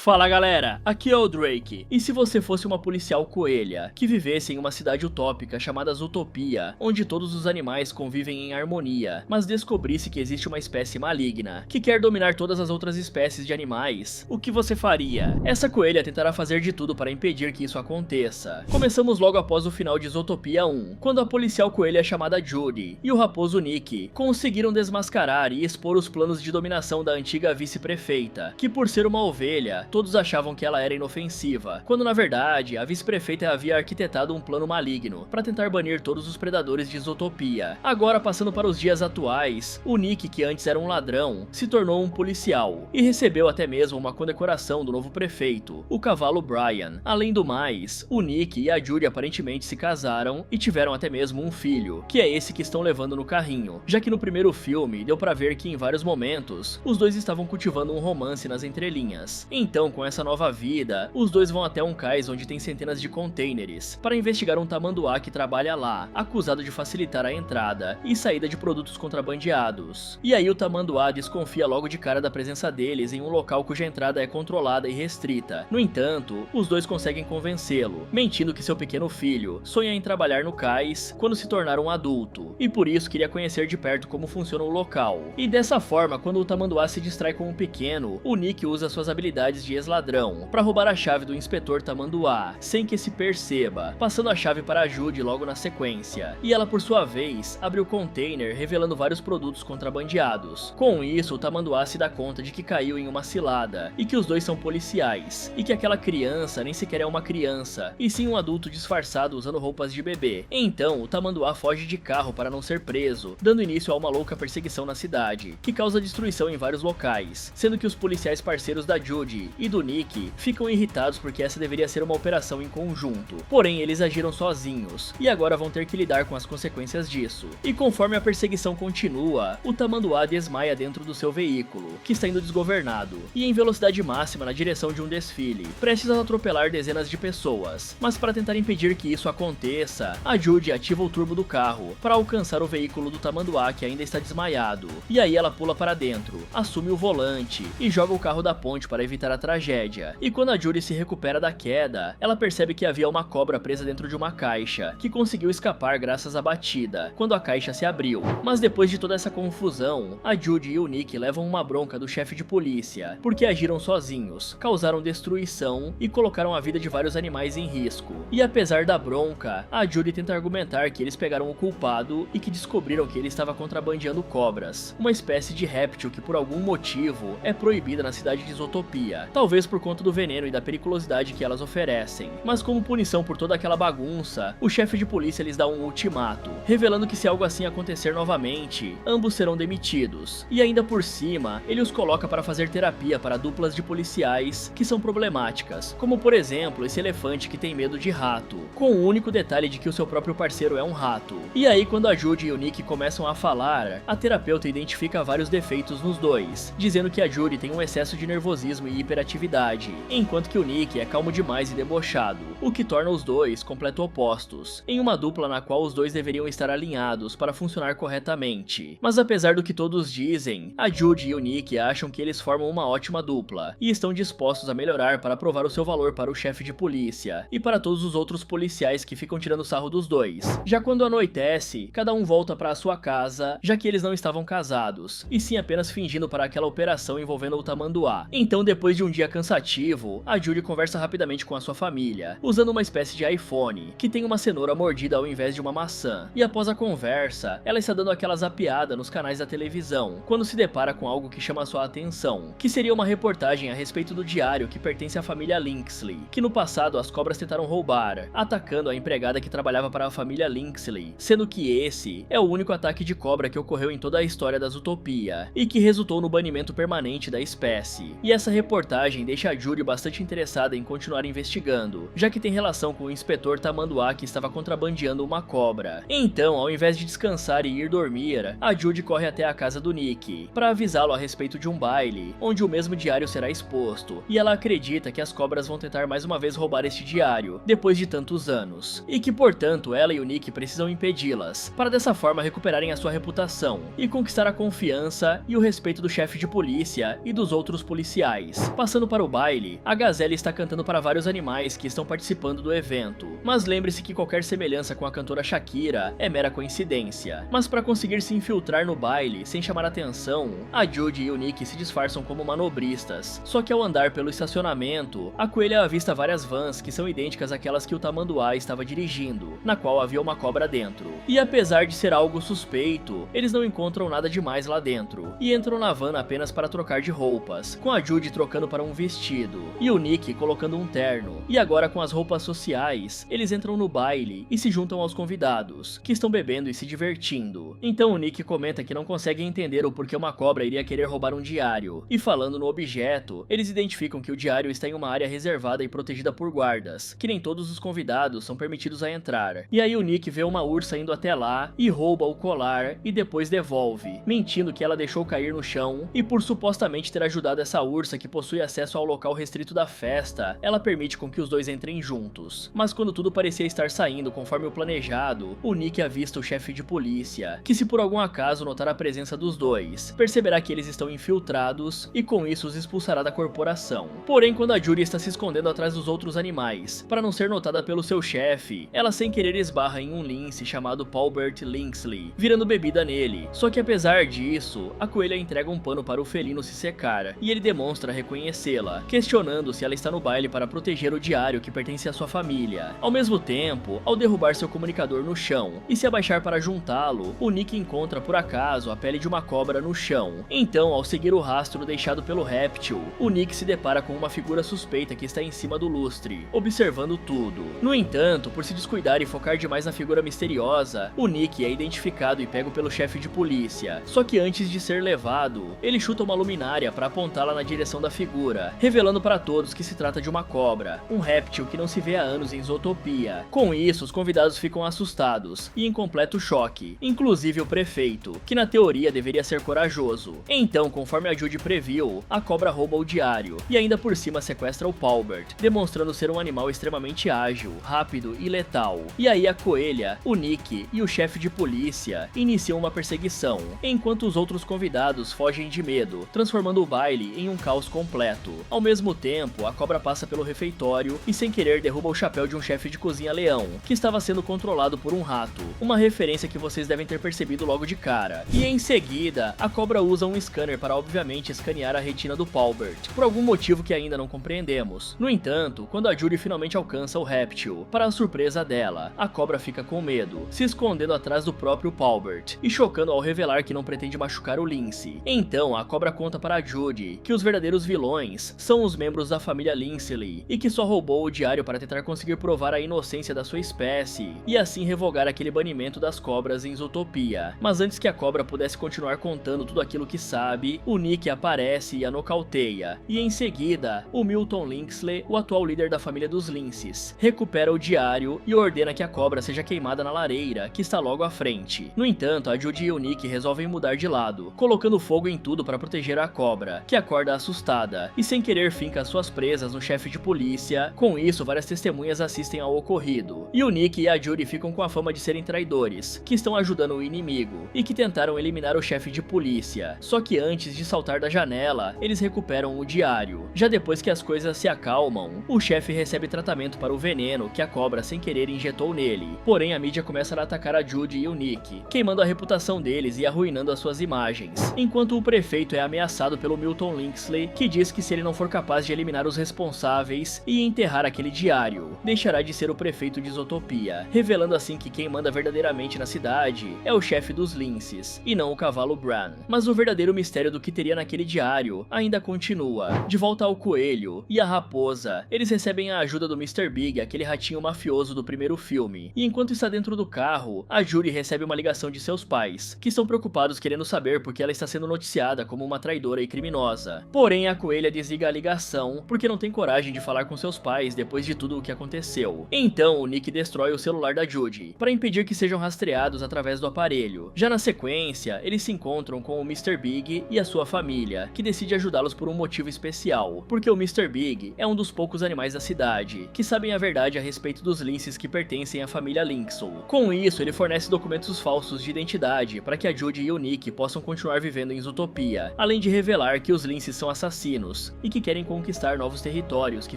Fala galera, aqui é o Drake, e se você fosse uma policial coelha, que vivesse em uma cidade utópica chamada Zootopia, onde todos os animais convivem em harmonia, mas descobrisse que existe uma espécie maligna, que quer dominar todas as outras espécies de animais, o que você faria? Essa coelha tentará fazer de tudo para impedir que isso aconteça. Começamos logo após o final de Zootopia 1, quando a policial coelha chamada Judy e o raposo Nick conseguiram desmascarar e expor os planos de dominação da antiga vice-prefeita, que por ser uma ovelha, todos achavam que ela era inofensiva, quando na verdade a vice-prefeita havia arquitetado um plano maligno para tentar banir todos os predadores de Zootopia. Agora, passando para os dias atuais, o Nick, que antes era um ladrão, se tornou um policial e recebeu até mesmo uma condecoração do novo prefeito, o cavalo Brian. Além do mais, o Nick e a Judy aparentemente se casaram e tiveram até mesmo um filho, que é esse que estão levando no carrinho, já que no primeiro filme deu pra ver que em vários momentos os dois estavam cultivando um romance nas entrelinhas. Então, com essa nova vida, os dois vão até um cais onde tem centenas de containers para investigar um tamanduá que trabalha lá, acusado de facilitar a entrada e saída de produtos contrabandeados. E aí o tamanduá desconfia logo de cara da presença deles em um local cuja entrada é controlada e restrita. No entanto, os dois conseguem convencê-lo, mentindo que seu pequeno filho sonha em trabalhar no cais quando se tornar um adulto, e por isso queria conhecer de perto como funciona o local. E dessa forma, quando o tamanduá se distrai com o pequeno, o Nick usa suas habilidades de ex-ladrão para roubar a chave do inspetor tamanduá, sem que se perceba, passando a chave para a Judy logo na sequência. E ela, por sua vez, abre o container revelando vários produtos contrabandeados. Com isso, o tamanduá se dá conta de que caiu em uma cilada, e que os dois são policiais, e que aquela criança nem sequer é uma criança, e sim um adulto disfarçado usando roupas de bebê. Então, o tamanduá foge de carro para não ser preso, dando início a uma louca perseguição na cidade, que causa destruição em vários locais, sendo que os policiais parceiros da Judy e do Nick ficam irritados porque essa deveria ser uma operação em conjunto, porém eles agiram sozinhos, e agora vão ter que lidar com as consequências disso. E conforme a perseguição continua, o tamanduá desmaia dentro do seu veículo, que está indo desgovernado, e em velocidade máxima na direção de um desfile, prestes a atropelar dezenas de pessoas. Mas para tentar impedir que isso aconteça, a Judy ativa o turbo do carro para alcançar o veículo do tamanduá, que ainda está desmaiado, e aí ela pula para dentro, assume o volante e joga o carro da ponte para evitar a tragédia. E quando a Judy se recupera da queda, ela percebe que havia uma cobra presa dentro de uma caixa, que conseguiu escapar graças à batida, quando a caixa se abriu. Mas depois de toda essa confusão, a Judy e o Nick levam uma bronca do chefe de polícia, porque agiram sozinhos, causaram destruição e colocaram a vida de vários animais em risco. E apesar da bronca, a Judy tenta argumentar que eles pegaram o culpado e que descobriram que ele estava contrabandeando cobras, uma espécie de réptil que por algum motivo é proibida na cidade de Zootopia, talvez por conta do veneno e da periculosidade que elas oferecem. Mas como punição por toda aquela bagunça, o chefe de polícia lhes dá um ultimato, revelando que se algo assim acontecer novamente, ambos serão demitidos. E ainda por cima, ele os coloca para fazer terapia para duplas de policiais que são problemáticas, como por exemplo esse elefante que tem medo de rato, com o único detalhe de que o seu próprio parceiro é um rato. E aí quando a Judy e o Nick começam a falar, a terapeuta identifica vários defeitos nos dois, dizendo que a Judy tem um excesso de nervosismo e hiperatividade, enquanto que o Nick é calmo demais e debochado, o que torna os dois completos opostos, em uma dupla na qual os dois deveriam estar alinhados para funcionar corretamente. Mas apesar do que todos dizem, a Judy e o Nick acham que eles formam uma ótima dupla, e estão dispostos a melhorar para provar o seu valor para o chefe de polícia, e para todos os outros policiais que ficam tirando sarro dos dois. Já quando anoitece, cada um volta para a sua casa, já que eles não estavam casados, e sim apenas fingindo para aquela operação envolvendo o tamanduá. Então, depois de um dia cansativo, a Judy conversa rapidamente com a sua família, usando uma espécie de iPhone, que tem uma cenoura mordida ao invés de uma maçã. E após a conversa, ela está dando aquela zapeada nos canais da televisão, quando se depara com algo que chama sua atenção, que seria uma reportagem a respeito do diário que pertence à família Linksley, que no passado as cobras tentaram roubar, atacando a empregada que trabalhava para a família Linksley, sendo que esse é o único ataque de cobra que ocorreu em toda a história da Zootopia, e que resultou no banimento permanente da espécie. E essa reportagem deixa a Judy bastante interessada em continuar investigando, já que tem relação com o inspetor tamanduá que estava contrabandeando uma cobra. Então, ao invés de descansar e ir dormir, a Judy corre até a casa do Nick, para avisá-lo a respeito de um baile, onde o mesmo diário será exposto, e ela acredita que as cobras vão tentar mais uma vez roubar este diário, depois de tantos anos, e que portanto ela e o Nick precisam impedi-las, para dessa forma recuperarem a sua reputação, e conquistar a confiança e o respeito do chefe de polícia e dos outros policiais, Passando para o baile, a Gazelle está cantando para vários animais que estão participando do evento, mas lembre-se que qualquer semelhança com a cantora Shakira é mera coincidência. Mas para conseguir se infiltrar no baile sem chamar atenção, a Judy e o Nick se disfarçam como manobristas, só que ao andar pelo estacionamento, a coelha avista várias vans que são idênticas àquelas que o tamanduá estava dirigindo, na qual havia uma cobra dentro. E apesar de ser algo suspeito, eles não encontram nada demais lá dentro, e entram na van apenas para trocar de roupas, com a Judy trocando para um vestido, e o Nick colocando um terno. E agora com as roupas sociais, eles entram no baile e se juntam aos convidados, que estão bebendo e se divertindo. Então o Nick comenta que não consegue entender o porquê uma cobra iria querer roubar um diário, e falando no objeto, eles identificam que o diário está em uma área reservada e protegida por guardas, que nem todos os convidados são permitidos a entrar. E aí o Nick vê uma ursa indo até lá e rouba o colar e depois devolve, mentindo que ela deixou cair no chão, e por supostamente ter ajudado essa ursa que possui acesso ao local restrito da festa, ela permite com que os dois entrem juntos. Mas quando tudo parecia estar saindo conforme o planejado, o Nick avista o chefe de polícia, que se por algum acaso notar a presença dos dois, perceberá que eles estão infiltrados e com isso os expulsará da corporação. Porém, quando a Judy está se escondendo atrás dos outros animais, para não ser notada pelo seu chefe, ela sem querer esbarra em um lince chamado Paulbert Lynxley, virando bebida nele. Só que apesar disso, a coelha entrega um pano para o felino se secar, e ele demonstra reconhecê-la, questionando se ela está no baile para proteger o diário que pertence à sua família. Ao mesmo tempo, ao derrubar seu comunicador no chão e se abaixar para juntá-lo, o Nick encontra por acaso a pele de uma cobra no chão. Então, ao seguir o rastro deixado pelo réptil, o Nick se depara com uma figura suspeita que está em cima do lustre, observando tudo. No entanto, por se descuidar e focar demais na figura misteriosa, o Nick é identificado e pego pelo chefe de polícia. Só que antes de ser levado, ele chuta uma luminária para apontá-la na direção da figura, revelando para todos que se trata de uma cobra, um réptil que não se vê há anos em Zootopia. Com isso, os convidados ficam assustados e em completo choque, inclusive o prefeito, que na teoria deveria ser corajoso. Então, conforme a Judy previu, a cobra rouba o diário e ainda por cima sequestra o Paulbert, demonstrando ser um animal extremamente ágil, rápido e letal. E aí a coelha, o Nick e o chefe de polícia iniciam uma perseguição, enquanto os outros convidados fogem de medo, transformando o baile em um caos completo. Ao mesmo tempo, a cobra passa pelo refeitório e sem querer derruba o chapéu de um chefe de cozinha leão, que estava sendo controlado por um rato, uma referência que vocês devem ter percebido logo de cara. E em seguida, a cobra usa um scanner para obviamente escanear a retina do Paulbert, por algum motivo que ainda não compreendemos. No entanto, quando a Judy finalmente alcança o réptil, para a surpresa dela, a cobra fica com medo, se escondendo atrás do próprio Paulbert, e chocando ao revelar que não pretende machucar o Lince. Então, a cobra conta para a Judy que os verdadeiros vilões são os membros da família Lynxley, e que só roubou o diário para tentar conseguir provar a inocência da sua espécie, e assim revogar aquele banimento das cobras em Zootopia. Mas antes que a cobra pudesse continuar contando tudo aquilo que sabe, o Nick aparece e a nocauteia, e em seguida, o Milton Lynxley, o atual líder da família dos Lynces, recupera o diário e ordena que a cobra seja queimada na lareira, que está logo à frente. No entanto, a Judy e o Nick resolvem mudar de lado, colocando fogo em tudo para proteger a cobra, que acorda assustada, e sem querer finca suas presas no chefe de polícia. Com isso, várias testemunhas assistem ao ocorrido, e o Nick e a Judy ficam com a fama de serem traidores, que estão ajudando o inimigo, e que tentaram eliminar o chefe de polícia. Só que antes de saltar da janela, eles recuperam o diário. Já depois que as coisas se acalmam, o chefe recebe tratamento para o veneno que a cobra sem querer injetou nele. Porém, a mídia começa a atacar a Judy e o Nick, queimando a reputação deles e arruinando as suas imagens, enquanto o prefeito é ameaçado pelo Milton Lynxley, que diz que se ele não for capaz de eliminar os responsáveis e enterrar aquele diário, deixará de ser o prefeito de Zootopia, revelando assim que quem manda verdadeiramente na cidade é o chefe dos Lynces, e não o cavalo Bran. Mas o verdadeiro mistério do que teria naquele diário ainda continua. De volta ao coelho e a raposa, eles recebem a ajuda do Mr. Big, aquele ratinho mafioso do primeiro filme, e enquanto está dentro do carro, a Judy recebe uma ligação de seus pais, que estão preocupados querendo saber porque ela está sendo noticiada como uma traidora e criminosa. Porém, a coelha desliga a ligação porque não tem coragem de falar com seus pais depois de tudo o que aconteceu. Então, o Nick destrói o celular da Judy, para impedir que sejam rastreados através do aparelho. Já na sequência, eles se encontram com o Mr. Big e a sua família, que decide ajudá-los por um motivo especial, porque o Mr. Big é um dos poucos animais da cidade que sabem a verdade a respeito dos linces que pertencem à família Lynxel. Com isso, ele fornece documentos falsos de identidade para que a Judy e o Nick possam continuar vivendo em Zootopia, além de revelar que os linces são assassinos marinhos e que querem conquistar novos territórios que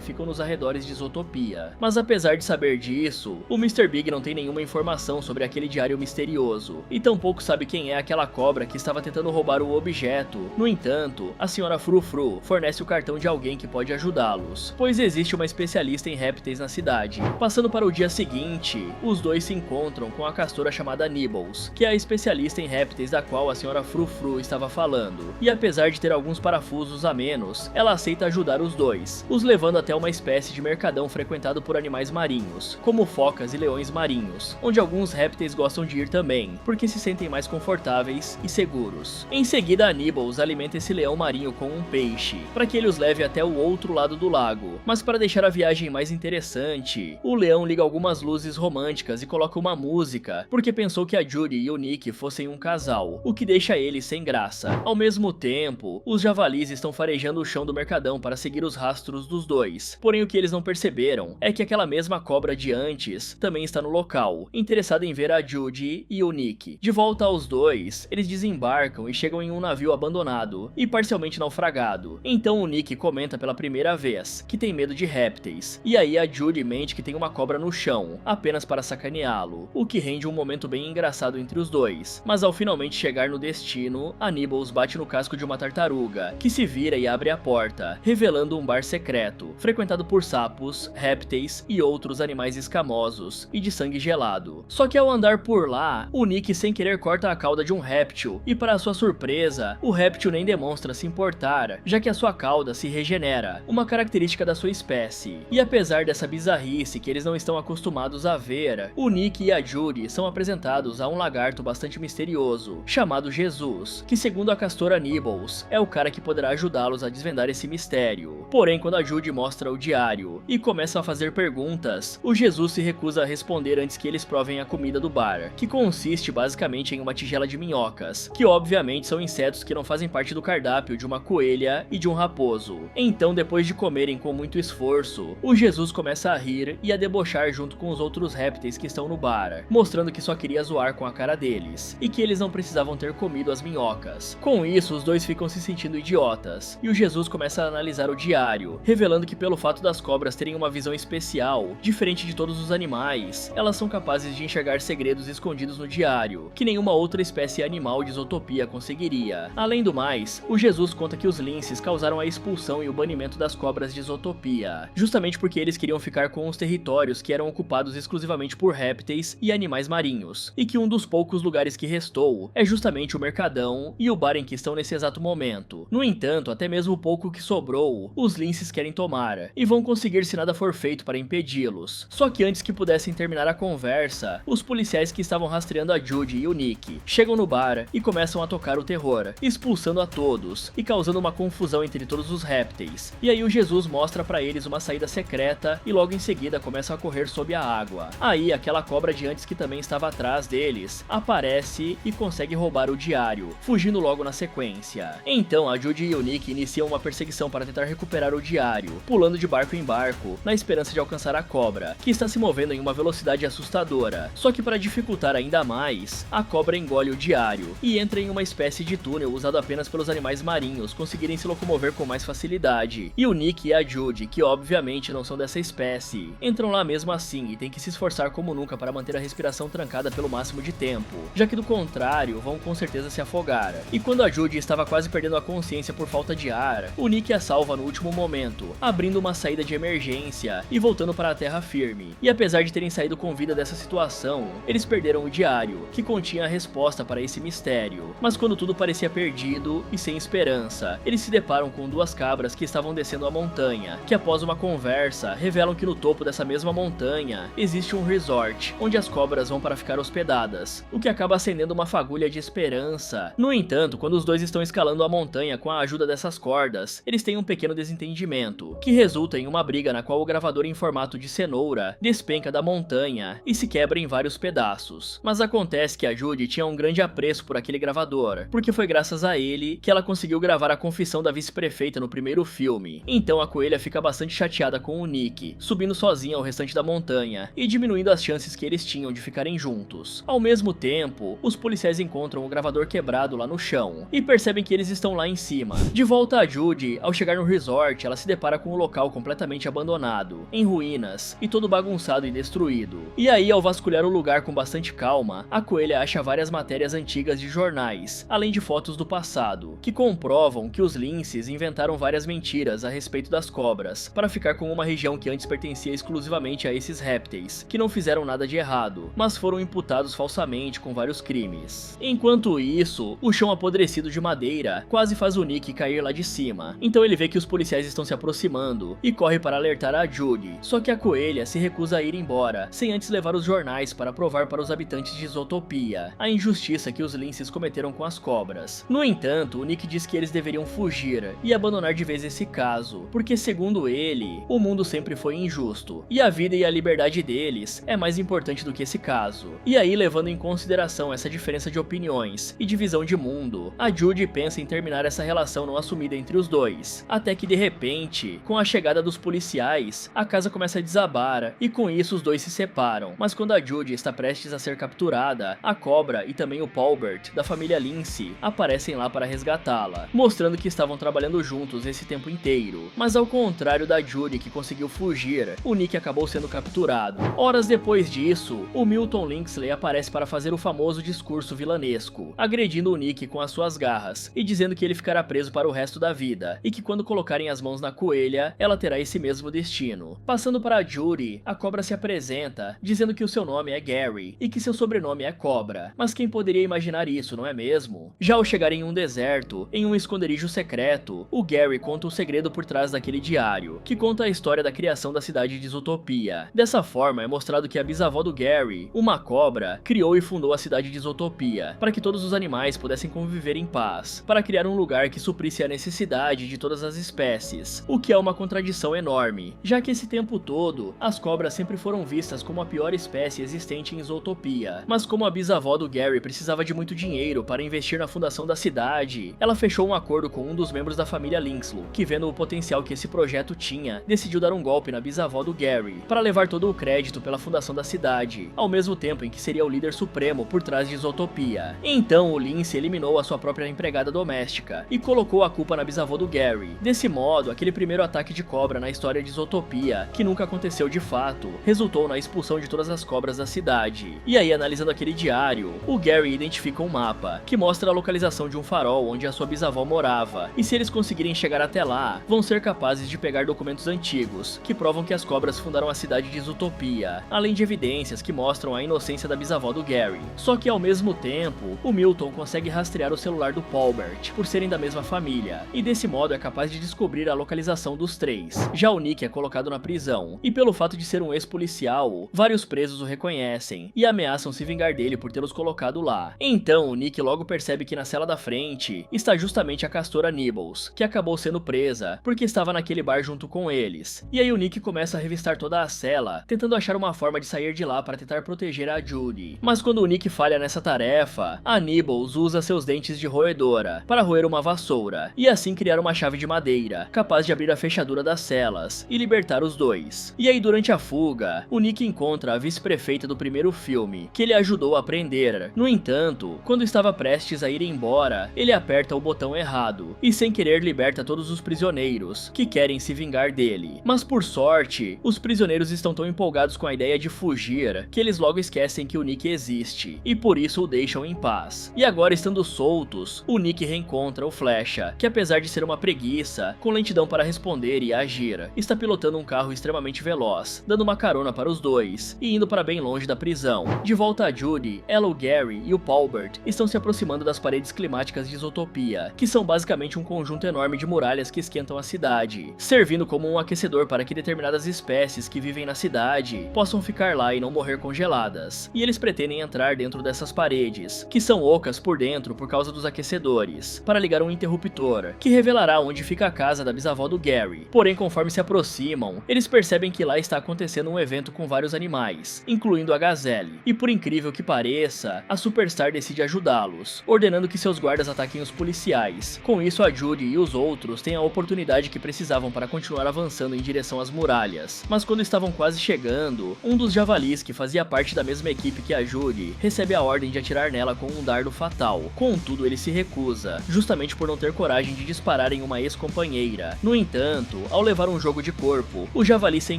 ficam nos arredores de Zootopia. Mas apesar de saber disso, o Mr. Big não tem nenhuma informação sobre aquele diário misterioso e tampouco sabe quem é aquela cobra que estava tentando roubar o objeto. No entanto, a senhora Frufru fornece o cartão de alguém que pode ajudá-los, pois existe uma especialista em répteis na cidade. Passando para o dia seguinte, os dois se encontram com a castora chamada Nibbles, que é a especialista em répteis da qual a senhora Frufru estava falando, e apesar de ter alguns parafusos a menos, ela aceita ajudar os dois, os levando até uma espécie de mercadão frequentado por animais marinhos, como focas e leões marinhos, onde alguns répteis gostam de ir também, porque se sentem mais confortáveis e seguros. Em seguida, a Nibbles alimenta esse leão marinho com um peixe, para que ele os leve até o outro lado do lago. Mas para deixar a viagem mais interessante, o leão liga algumas luzes românticas e coloca uma música, porque pensou que a Judy e o Nick fossem um casal, o que deixa eles sem graça. Ao mesmo tempo, os javalis estão farejando o chão do mercadão para seguir os rastros dos dois, porém o que eles não perceberam é que aquela mesma cobra de antes também está no local, interessada em ver a Judy e o Nick. De volta aos dois, eles desembarcam e chegam em um navio abandonado e parcialmente naufragado. Então o Nick comenta pela primeira vez que tem medo de répteis, e aí a Judy mente que tem uma cobra no chão, apenas para sacaneá-lo, o que rende um momento bem engraçado entre os dois. Mas ao finalmente chegar no destino, a Nibbles bate no casco de uma tartaruga, que se vira e abre a porta, revelando um bar secreto, frequentado por sapos, répteis e outros animais escamosos e de sangue gelado. Só que ao andar por lá, o Nick sem querer corta a cauda de um réptil, e para sua surpresa, o réptil nem demonstra se importar, já que a sua cauda se regenera, uma característica da sua espécie. E apesar dessa bizarrice que eles não estão acostumados a ver, o Nick e a Judy são apresentados a um lagarto bastante misterioso, chamado Jesus, que segundo a castora Nibbles, é o cara que poderá ajudá-los a desvendar esse mistério. Porém, quando a Judy mostra o diário e começa a fazer perguntas, o Jesus se recusa a responder antes que eles provem a comida do bar, que consiste basicamente em uma tigela de minhocas, que obviamente são insetos que não fazem parte do cardápio de uma coelha e de um raposo. Então, depois de comerem com muito esforço, o Jesus começa a rir e a debochar junto com os outros répteis que estão no bar, mostrando que só queria zoar com a cara deles, e que eles não precisavam ter comido as minhocas. Com isso, os dois ficam se sentindo idiotas, e o Jesus começa a analisar o diário, revelando que pelo fato das cobras terem uma visão especial, diferente de todos os animais, elas são capazes de enxergar segredos escondidos no diário, que nenhuma outra espécie animal de Zootopia conseguiria. Além do mais, o Jesus conta que os linces causaram a expulsão e o banimento das cobras de Zootopia, justamente porque eles queriam ficar com os territórios que eram ocupados exclusivamente por répteis e animais marinhos, e que um dos poucos lugares que restou é justamente o mercadão e o bar em que estão nesse exato momento. No entanto, até mesmo o pouco que sobrou, os linces querem tomar, e vão conseguir se nada for feito para impedi-los. Só que antes que pudessem terminar a conversa, os policiais que estavam rastreando a Judy e o Nick chegam no bar e começam a tocar o terror, expulsando a todos e causando uma confusão entre todos os répteis. E aí o Jesus mostra para eles uma saída secreta e logo em seguida começam a correr sob a água. Aí aquela cobra de antes que também estava atrás deles aparece e consegue roubar o diário, fugindo logo na sequência. Então a Judy e o Nick iniciam uma perseguição para tentar recuperar o diário, pulando de barco em barco, na esperança de alcançar a cobra, que está se movendo em uma velocidade assustadora. Só que para dificultar ainda mais, a cobra engole o diário e entra em uma espécie de túnel usado apenas pelos animais marinhos conseguirem se locomover com mais facilidade. E o Nick e a Judy, que obviamente não são dessa espécie, entram lá mesmo assim e têm que se esforçar como nunca para manter a respiração trancada pelo máximo de tempo, já que do contrário vão com certeza se afogar. E quando a Judy estava quase perdendo a consciência por falta de ar, o Nick a salva no último momento, abrindo uma saída de emergência e voltando para a terra firme. E apesar de terem saído com vida dessa situação, eles perderam o diário, que continha a resposta para esse mistério. Mas quando tudo parecia perdido e sem esperança, eles se deparam com duas cabras que estavam descendo a montanha, que após uma conversa, revelam que no topo dessa mesma montanha existe um resort, onde as cobras vão para ficar hospedadas, o que acaba acendendo uma fagulha de esperança. No entanto, quando os dois estão escalando a montanha com a ajuda dessas cordas, eles têm um pequeno desentendimento, que resulta em uma briga na qual o gravador em formato de cenoura despenca da montanha e se quebra em vários pedaços. Mas acontece que a Judy tinha um grande apreço por aquele gravador, porque foi graças a ele que ela conseguiu gravar a confissão da vice-prefeita no primeiro filme. Então a coelha fica bastante chateada com o Nick, subindo sozinha ao restante da montanha e diminuindo as chances que eles tinham de ficarem juntos. Ao mesmo tempo, os policiais encontram o gravador quebrado lá no chão e percebem que eles estão lá em cima. De volta a Judy, Judy, ao chegar no resort, ela se depara com o local completamente abandonado, em ruínas, e todo bagunçado e destruído. E aí, ao vasculhar o lugar com bastante calma, a coelha acha várias matérias antigas de jornais, além de fotos do passado, que comprovam que os Lynches inventaram várias mentiras a respeito das cobras, para ficar com uma região que antes pertencia exclusivamente a esses répteis, que não fizeram nada de errado, mas foram imputados falsamente com vários crimes. Enquanto isso, o chão apodrecido de madeira quase faz o Nick cair lá de cima, então ele vê que os policiais estão se aproximando e corre para alertar a Judy, só que a coelha se recusa a ir embora, sem antes levar os jornais para provar para os habitantes de Zootopia a injustiça que os Lynches cometeram com as cobras. No entanto, o Nick diz que eles deveriam fugir e abandonar de vez esse caso, porque segundo ele, o mundo sempre foi injusto, e a vida e a liberdade deles é mais importante do que esse caso. E aí, levando em consideração essa diferença de opiniões e de visão de mundo, a Judy pensa em terminar essa relação não assumida entre os dois, até que de repente, com a chegada dos policiais, a casa começa a desabar e com isso os dois se separam. Mas quando a Judy está prestes a ser capturada, a cobra e também o Paulbert, da família Lindsay, aparecem lá para resgatá-la, mostrando que estavam trabalhando juntos esse tempo inteiro. Mas ao contrário da Judy, que conseguiu fugir, o Nick acabou sendo capturado. Horas depois disso, o Milton Lynxley aparece para fazer o famoso discurso vilanesco, agredindo o Nick com as suas garras e dizendo que ele ficará preso para o resto da vida e que quando colocarem as mãos na coelha, ela terá esse mesmo destino. Passando para a Judy, a cobra se apresenta, dizendo que o seu nome é Gary e que seu sobrenome é Cobra. Mas quem poderia imaginar isso, não é mesmo? Já ao chegar em um deserto, em um esconderijo secreto, o Gary conta o segredo por trás daquele diário, que conta a história da criação da cidade de Zootopia. Dessa forma, é mostrado que a bisavó do Gary, uma cobra, criou e fundou a cidade de Zootopia, para que todos os animais pudessem conviver em paz, para criar um lugar que suprisse a necessidade de todas as espécies, o que é uma contradição enorme, já que esse tempo todo, as cobras sempre foram vistas como a pior espécie existente em Zootopia. Mas como a bisavó do Gary precisava de muito dinheiro para investir na fundação da cidade, ela fechou um acordo com um dos membros da família Lynxlow, que vendo o potencial que esse projeto tinha, decidiu dar um golpe na bisavó do Gary, para levar todo o crédito pela fundação da cidade, ao mesmo tempo em que seria o líder supremo por trás de Zootopia. Então o Lindsay eliminou a sua própria empregada doméstica, e colocou a culpa na bisavó do Gary. Desse modo, aquele primeiro ataque de cobra na história de Zootopia, que nunca aconteceu de fato, resultou na expulsão de todas as cobras da cidade. E aí, analisando aquele diário, o Gary identifica um mapa, que mostra a localização de um farol onde a sua bisavó morava, e se eles conseguirem chegar até lá, vão ser capazes de pegar documentos antigos, que provam que as cobras fundaram a cidade de Zootopia, além de evidências que mostram a inocência da bisavó do Gary. Só que ao mesmo tempo, o Milton consegue rastrear o celular do Paulbert, por serem da mesma família, e desse modo é capaz de descobrir a localização dos três. Já o Nick é colocado na prisão, e pelo fato de ser um ex-policial, vários presos o reconhecem, e ameaçam se vingar dele por tê-los colocado lá. Então o Nick logo percebe que na cela da frente está justamente a castora Nibbles, que acabou sendo presa, porque estava naquele bar junto com eles. E aí o Nick começa a revistar toda a cela, tentando achar uma forma de sair de lá para tentar proteger a Judy. Mas quando o Nick falha nessa tarefa, a Nibbles usa seus dentes de roedora para roer uma vassoura, e assim criar uma chave de madeira, capaz de abrir a fechadura das celas e libertar os dois. E aí durante a fuga, o Nick encontra a vice-prefeita do primeiro filme, que ele ajudou a prender. No entanto, quando estava prestes a ir embora, ele aperta o botão errado, e sem querer liberta todos os prisioneiros, que querem se vingar dele. Mas por sorte, os prisioneiros estão tão empolgados com a ideia de fugir, que eles logo esquecem que o Nick existe, e por isso o deixam em paz. E agora, estando soltos, o Nick reencontra o Flecha, que apesar de ser uma preguiça, com lentidão para responder e agir, está pilotando um carro extremamente veloz, dando uma carona para os dois, e indo para bem longe da prisão. De volta a Judy, ela, o Gary e o Paulbert estão se aproximando das paredes climáticas de Zootopia, que são basicamente um conjunto enorme de muralhas que esquentam a cidade, servindo como um aquecedor para que determinadas espécies que vivem na cidade possam ficar lá e não morrer congeladas. E eles pretendem entrar dentro dessas paredes, que são ocas por dentro por causa dos aquecedores, para ligar um interruptor, que revelará onde fica a casa da bisavó do Gary. Porém, conforme se aproximam, eles percebem que lá está acontecendo um evento com vários animais, incluindo a Gazelle. E por incrível que pareça, a Superstar decide ajudá-los, ordenando que seus guardas ataquem os policiais. Com isso, a Judy e os outros têm a oportunidade que precisavam para continuar avançando em direção às muralhas. Mas quando estavam quase chegando, um dos javalis, que fazia parte da mesma equipe que a Judy, recebe a ordem de atirar nela com um dardo fatal. Contudo, ele se recusa, justamente por não ter coragem de disparar separarem uma ex-companheira. No entanto, ao levar um jogo de corpo, o Javali sem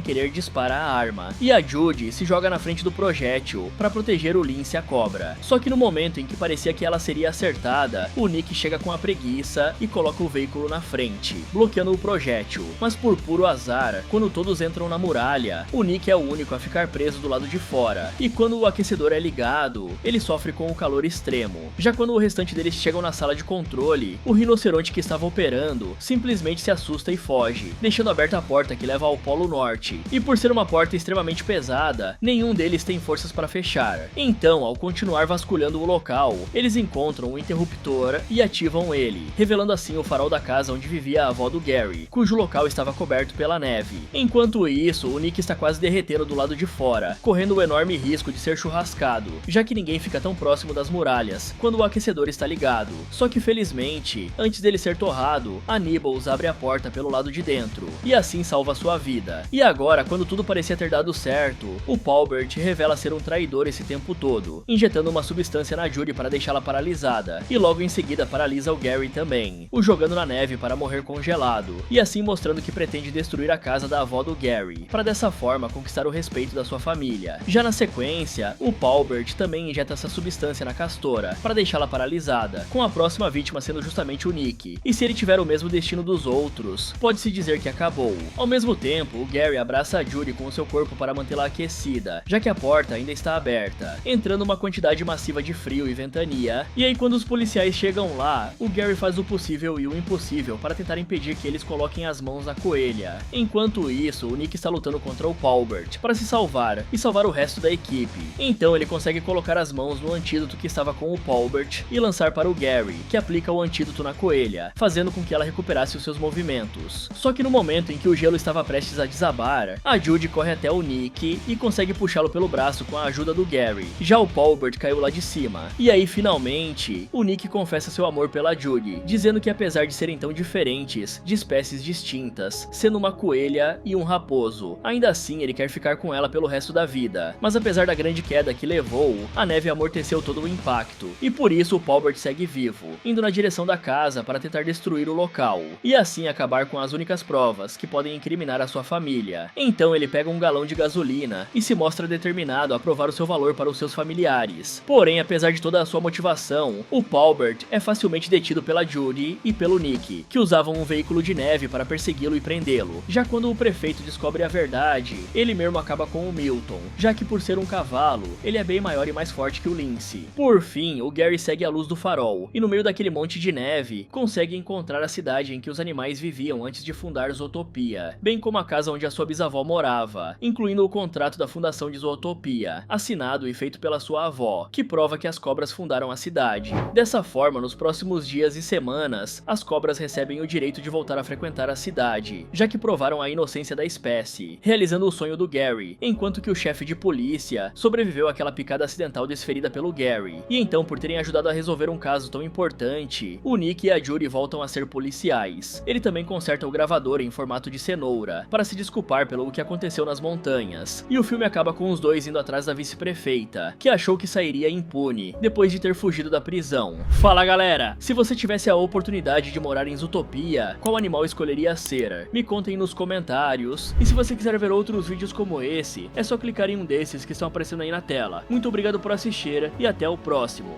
querer dispara a arma, e a Judy se joga na frente do projétil para proteger o Lince e a cobra. Só que no momento em que parecia que ela seria acertada, o Nick chega com a preguiça e coloca o veículo na frente, bloqueando o projétil. Mas por puro azar, quando todos entram na muralha, o Nick é o único a ficar preso do lado de fora, e quando o aquecedor é ligado, ele sofre com o calor extremo. Já quando o restante deles chegam na sala de controle, o rinoceronte que estava operando simplesmente se assusta e foge, deixando aberta a porta que leva ao Polo Norte, e por ser uma porta extremamente pesada, nenhum deles tem forças para fechar. Então, ao continuar vasculhando o local, eles encontram um interruptor e ativam ele, revelando assim o farol da casa onde vivia a avó do Gary, cujo local estava coberto pela neve. Enquanto isso, o Nick está quase derretendo do lado de fora, correndo o enorme risco de ser churrascado, já que ninguém fica tão próximo das muralhas quando o aquecedor está ligado. Só que felizmente, antes dele ser torrado, a Nibbles abre a porta pelo lado de dentro, e assim salva sua vida. E agora, quando tudo parecia ter dado certo, o Paulbert revela ser um traidor esse tempo todo, injetando uma substância na Judy para deixá-la paralisada, e logo em seguida paralisa o Gary também, o jogando na neve para morrer congelado, e assim mostrando que pretende destruir a casa da avó do Gary, para dessa forma conquistar o respeito da sua família. Já na sequência, o Paulbert também injeta essa substância na Castora, para deixá-la paralisada, com a próxima vítima sendo justamente o Nick, e se ele tiver o mesmo destino dos outros, pode-se dizer que acabou. Ao mesmo tempo, o Gary abraça a Judy com o seu corpo para mantê-la aquecida, já que a porta ainda está aberta, entrando uma quantidade massiva de frio e ventania, e aí quando os policiais chegam lá, o Gary faz o possível e o impossível para tentar impedir que eles coloquem as mãos na coelha. Enquanto isso, o Nick está lutando contra o Paulbert para se salvar e salvar o resto da equipe. Então ele consegue colocar as mãos no antídoto que estava com o Paulbert e lançar para o Gary, que aplica o antídoto na coelha, fazendo com que ela recuperasse os seus movimentos. Só que no momento em que o gelo estava prestes a desabar, a Judy corre até o Nick e consegue puxá-lo pelo braço com a ajuda do Gary. Já o Paulbert caiu lá de cima. E aí finalmente, o Nick confessa seu amor pela Judy, dizendo que apesar de serem tão diferentes, de espécies distintas, sendo uma coelha e um raposo, ainda assim ele quer ficar com ela pelo resto da vida. Mas apesar da grande queda que levou, a neve amorteceu todo o impacto, e por isso o Paulbert segue vivo, indo na direção da casa para tentar destruir o local, e assim acabar com as únicas provas que podem incriminar a sua família. Então ele pega um galão de gasolina e se mostra determinado a provar o seu valor para os seus familiares. Porém, apesar de toda a sua motivação, o Paulbert é facilmente detido pela Judy e pelo Nick, que usavam um veículo de neve para persegui-lo e prendê-lo. Já quando o prefeito descobre a verdade, ele mesmo acaba com o Milton, já que por ser um cavalo, ele é bem maior e mais forte que o Lince. Por fim, o Gary segue a luz do farol, e no meio daquele monte de neve, consegue encontrar a cidade em que os animais viviam antes de fundar Zootopia, bem como a casa onde a sua bisavó morava, incluindo o contrato da fundação de Zootopia, assinado e feito pela sua avó, que prova que as cobras fundaram a cidade. Dessa forma, nos próximos dias e semanas, as cobras recebem o direito de voltar a frequentar a cidade, já que provaram a inocência da espécie, realizando o sonho do Gary, enquanto que o chefe de polícia sobreviveu àquela picada acidental desferida pelo Gary. E então, por terem ajudado a resolver um caso tão importante, o Nick e a Judy voltam a ser policiais. Ele também conserta o gravador em formato de cenoura, para se desculpar pelo que aconteceu nas montanhas. E o filme acaba com os dois indo atrás da vice-prefeita, que achou que sairia impune, depois de ter fugido da prisão. Fala galera, se você tivesse a oportunidade de morar em Zootopia, qual animal escolheria ser? Me contem nos comentários. E se você quiser ver outros vídeos como esse, é só clicar em um desses que estão aparecendo aí na tela. Muito obrigado por assistir e até o próximo.